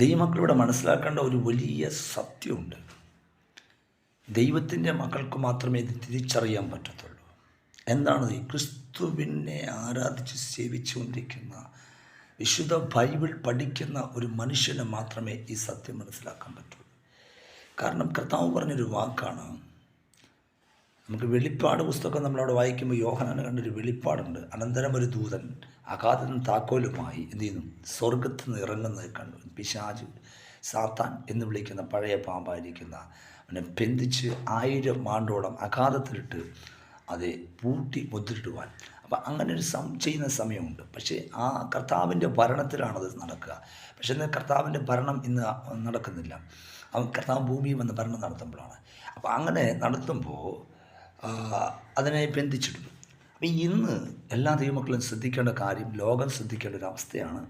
ദൈവമക്കളിവിടെ മനസ്സിലാക്കേണ്ട ഒരു വലിയ സത്യമുണ്ട്. ദൈവത്തിൻ്റെ മക്കൾക്ക് മാത്രമേ ഇത് തിരിച്ചറിയാൻ പറ്റത്തുള്ളൂ. എന്താണ്? ക്രിസ്തുവിനെ ആരാധിച്ച് സേവിച്ചുകൊണ്ടിരിക്കുന്ന, വിശുദ്ധ ബൈബിൾ പഠിക്കുന്ന ഒരു മനുഷ്യന് മാത്രമേ ഈ സത്യം മനസ്സിലാക്കാൻ പറ്റുള്ളൂ. കാരണം കർത്താവ് പറഞ്ഞൊരു വാക്കാണ്. നമുക്ക് വെളിപ്പാട് പുസ്തകം നമ്മളവിടെ വായിക്കുമ്പോൾ യോഹന്നാന് കണ്ടൊരു വെളിപ്പാടുണ്ട്. അനന്തരം ഒരു ദൂതൻ അഗാധനും താക്കോലുമായി എന്ത് ചെയ്യുന്നു? സ്വർഗത്തിൽ നിന്ന് ഇറങ്ങുന്നത് കണ്ടു. പിശാച്, സാത്താൻ എന്ന് വിളിക്കുന്ന പഴയ പാമ്പായിരിക്കുന്ന അവനെ ബന്ധിച്ച് 1000 ആണ്ടോളം അഗാധത്തിലിട്ട് അത് പൂട്ടി മുദ്രയിടുവാൻ. അപ്പം അങ്ങനെ ഒരു ചെയ്യുന്ന സമയമുണ്ട്. പക്ഷേ ആ കർത്താവിൻ്റെ ഭരണത്തിലാണത് നടക്കുക. പക്ഷേ ഇന്ന് കർത്താവിൻ്റെ ഭരണം ഇന്ന് നടക്കുന്നില്ല. അവൻ കർത്താവ് ഭൂമിയിൽ വന്ന് ഭരണം നടത്തുമ്പോഴാണ്. അപ്പം അങ്ങനെ നടത്തുമ്പോൾ അതിനെ ബന്ധിച്ചിടുന്നു. അപ്പം ഇന്ന് എല്ലാ ദൈവമക്കളും ശ്രദ്ധിക്കേണ്ട കാര്യം, ലോകം ശ്രദ്ധിക്കേണ്ട ഒരു അവസ്ഥയാണ്.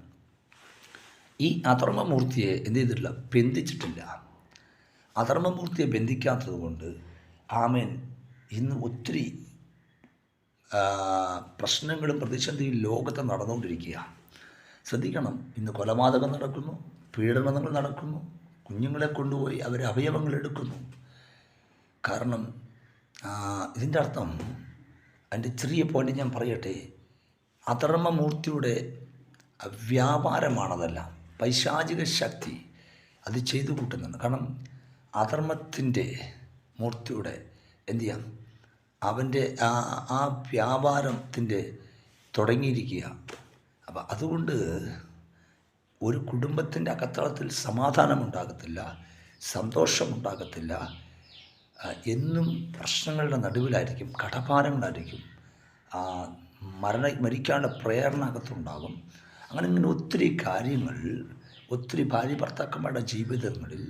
ഈ അധർമ്മമൂർത്തിയെ എന്ത് ചെയ്തിട്ടില്ല? ബന്ധിച്ചിട്ടില്ല. അധർമ്മമൂർത്തിയെ ബന്ധിക്കാത്തത് കൊണ്ട് ആമേൻ ഇന്ന് ഒത്തിരി പ്രശ്നങ്ങളും പ്രതിസന്ധിയും ലോകത്ത് നടന്നുകൊണ്ടിരിക്കുക. ശ്രദ്ധിക്കണം. ഇന്ന് കൊലപാതകം നടക്കുന്നു, പീഡനങ്ങൾ നടക്കുന്നു, കുഞ്ഞുങ്ങളെ കൊണ്ടുപോയി അവരെ അവയവങ്ങൾ എടുക്കുന്നു. കാരണം ഇതിൻ്റെ അർത്ഥം, അതിൻ്റെ ചെറിയ പോയിന്റ് ഞാൻ പറയട്ടെ, അധർമ്മമൂർത്തിയുടെ വ്യാപാരമാണതെല്ലാം. പൈശാചിക ശക്തി അത് ചെയ്തു കൂട്ടുന്നുണ്ട്. കാരണം അധർമ്മത്തിൻ്റെ മൂർത്തിയുടെ എന്തു ചെയ്യാം, അവൻ്റെ ആ വ്യാപാരത്തിൻ്റെ തുടങ്ങിയിരിക്കുക. അപ്പം അതുകൊണ്ട് ഒരു കുടുംബത്തിൻ്റെ അകത്തളത്തിൽ സമാധാനമുണ്ടാകത്തില്ല, സന്തോഷമുണ്ടാകത്തില്ല. എന്നും പ്രശ്നങ്ങളുടെ നടുവിലായിരിക്കും, കടഭാരങ്ങളായിരിക്കും, മരിക്കാനുള്ള പ്രേരണ അകത്തുണ്ടാകും. അങ്ങനെ ഒത്തിരി കാര്യങ്ങൾ, ഒത്തിരി ഭാര്യ ഭർത്താക്കന്മാരുടെ ജീവിതങ്ങളിൽ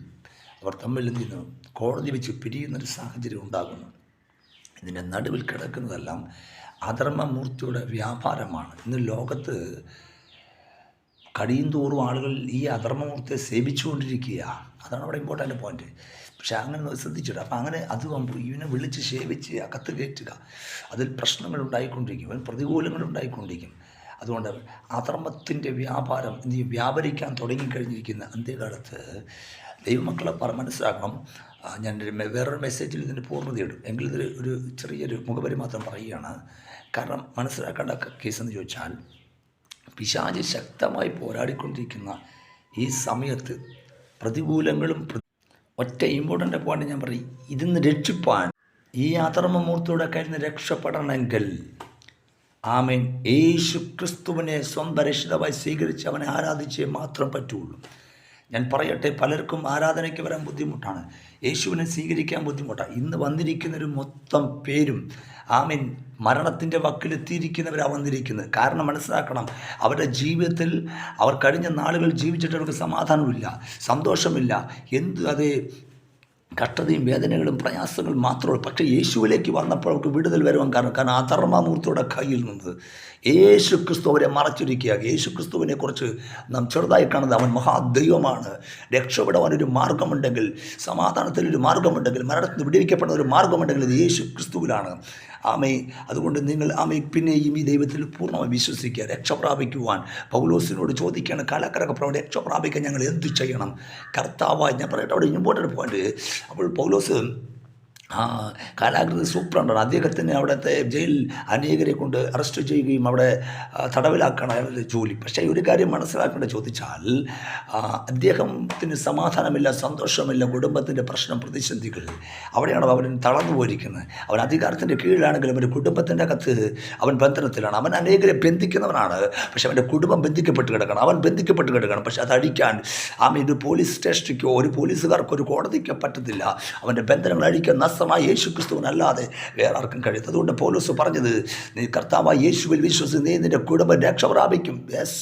അവർ തമ്മിൽ എന്ത് ചെയ്യുന്നു? കോടതി വെച്ച് പിരിയുന്നൊരു സാഹചര്യം ഉണ്ടാകുന്നു. ഇതിൻ്റെ നടുവിൽ കിടക്കുന്നതെല്ലാം അധർമ്മമൂർത്തിയുടെ വ്യാപാരമാണ്. ഇന്ന് ലോകത്ത് കടിയും തോറും ആളുകൾ ഈ അധർമ്മമൂർത്തിയെ സേവിച്ചുകൊണ്ടിരിക്കുക. അതാണ് അവിടെ ഇമ്പോർട്ടൻ്റ് പോയിന്റ്. പക്ഷെ അങ്ങനെ ശ്രദ്ധിച്ചിട്ട് അപ്പം അങ്ങനെ അത് ഇവനെ വിളിച്ച് സേവിച്ച് അകത്ത് കയറ്റുക, അതിൽ പ്രശ്നങ്ങൾ ഉണ്ടായിക്കൊണ്ടിരിക്കും, അതിൽ പ്രതികൂലങ്ങൾ ഉണ്ടായിക്കൊണ്ടിരിക്കും. അതുകൊണ്ട് അധർമ്മത്തിൻ്റെ വ്യാപാരം എന്ത് ചെയ്യും? വ്യാപരിക്കാൻ തുടങ്ങിക്കഴിഞ്ഞിരിക്കുന്ന അന്ത്യകാലത്ത് ദൈവമക്കളെ മനസ്സിലാക്കണം. ഞാൻ വേറൊരു മെസ്സേജിൽ ഇതിൻ്റെ പൂർണ്ണതയിടും. എങ്കിൽ ഇതൊരു ഒരു ചെറിയൊരു മുഖവരി മാത്രം പറയുകയാണ്. കാരണം മനസ്സിലാക്കേണ്ട കേസെന്ന് ചോദിച്ചാൽ, പിശാച് ശക്തമായി പോരാടിക്കൊണ്ടിരിക്കുന്ന ഈ സമയത്ത് പ്രതികൂലങ്ങളും ഒറ്റ ഇമ്പോർട്ടൻ്റ് പോയിന്റ് ഞാൻ പറയും. ഇതിന്ന് രക്ഷിപ്പാൻ, ഈ അധർമ്മമൂർത്തിയുടെ കയ്യിൽ നിന്ന് രക്ഷപ്പെടണമെങ്കിൽ ആമേൻ യേശു ക്രിസ്തുവിനെ സ്വന്തം രക്ഷിതാവായി സ്വീകരിച്ച് അവനെ ആരാധിച്ചേ മാത്രം പറ്റുള്ളൂ. ഞാൻ പറയട്ടെ, പലർക്കും ആരാധനയ്ക്ക് വരാൻ ബുദ്ധിമുട്ടാണ്, യേശുവിനെ സ്വീകരിക്കാൻ ബുദ്ധിമുട്ടാണ്. ഇന്ന് വന്നിരിക്കുന്നൊരു മൊത്തം പേരും ആമേൻ മരണത്തിൻ്റെ വക്കിലെത്തിയിരിക്കുന്നവരാണ് വന്നിരിക്കുന്നത്. കാരണം മനസ്സിലാക്കണം, അവരുടെ ജീവിതത്തിൽ അവർ കഴിഞ്ഞ നാളുകൾ ജീവിച്ചിട്ട് അവർക്ക് സമാധാനമില്ല, സന്തോഷമില്ല, അതേ കഷ്ടതയും വേദനകളും പ്രയാസങ്ങളും മാത്രമേ. പക്ഷേ യേശുവിലേക്ക് വന്നപ്പോൾ അവർക്ക് വിടുതൽ വരുവാൻ കാരണം അധർമ്മമൂർത്തിയുടെ കയ്യിൽ നിന്ന് യേശു ക്രിസ്തു അവരെ മറച്ചിരിക്കുക. യേശു ക്രിസ്തുവിനെ കുറിച്ച് നാം ചെറുതായി കാണുന്നത് അവൻ മഹാദൈവമാണ്. രക്ഷപ്പെടാൻ ഒരു മാർഗമുണ്ടെങ്കിൽ, സമാധാനത്തിൽ ഒരു മാർഗമുണ്ടെങ്കിൽ, മരണത്തിന് വിടുവിക്കപ്പെടുന്ന ഒരു മാർഗമുണ്ടെങ്കിൽ അത് യേശു ക്രിസ്തുവിലാണ്. അതുകൊണ്ട് നിങ്ങൾ പിന്നെയും ഈ ദൈവത്തിൽ പൂർണ്ണമായി വിശ്വസിക്കുക. രക്ഷ പ്രാപിക്കുവാൻ പൗലോസിനോട് ചോദിക്കുകയാണ്, കാലക്കരക്ക് രക്ഷ പ്രാപിക്കാൻ ഞങ്ങൾ എന്തു ചെയ്യണം? കർത്താവായി ഞാൻ പറയട്ടെ, അവിടെ ഇമ്പോർട്ടൻ്റ് പോയിന്റ്. അപ്പോൾ പൗലോസ് കാലാകൃതി സൂപ്രണ്ടാണ്. അദ്ദേഹത്തിന് അവിടുത്തെ ജയിലിൽ അനേകരെ കൊണ്ട് അറസ്റ്റ് ചെയ്യുകയും അവിടെ തടവിലാക്കണം അയാളുടെ ജോലി. പക്ഷേ ഒരു കാര്യം മനസ്സിലാക്കേണ്ട ചോദിച്ചാൽ, അദ്ദേഹത്തിന് സമാധാനമില്ല, സന്തോഷമില്ല, കുടുംബത്തിൻ്റെ പ്രശ്നം, പ്രതിസന്ധികൾ. അവിടെയാണ് അവൻ തളർന്നു പോയിരിക്കുന്നത്. അവൻ അധികാരത്തിൻ്റെ കീഴിലാണെങ്കിലും അവൻ്റെ കുടുംബത്തിൻ്റെ അകത്ത് അവൻ ബന്ധനത്തിലാണ്. അവൻ അനേകരെ ബന്ധിക്കുന്നവനാണ്, പക്ഷെ അവൻ്റെ കുടുംബം ബന്ധിക്കപ്പെട്ട് കിടക്കണം, അവൻ ബന്ധിക്കപ്പെട്ട് കിടക്കണം. പക്ഷെ അതടിക്കാൻ ഒരു പോലീസ് സ്റ്റേഷനിക്കോ ഒരു പോലീസുകാർക്കോ ഒരു കോടതിക്കോ പറ്റത്തില്ല. അവൻ്റെ ബന്ധനങ്ങൾ അഴിക്കാൻ യേശു ക്രിസ്തുവിനല്ലാതെ വേറെ ആർക്കും കഴിയും. അതുകൊണ്ട് പൗലോസ് പറഞ്ഞത്, നീ കർത്താവായ യേശുവിൽ വിശ്വസിച്ച് നീ നിന്റെ കുടുംബം രക്ഷ പ്രാപിക്കും. യെസ്.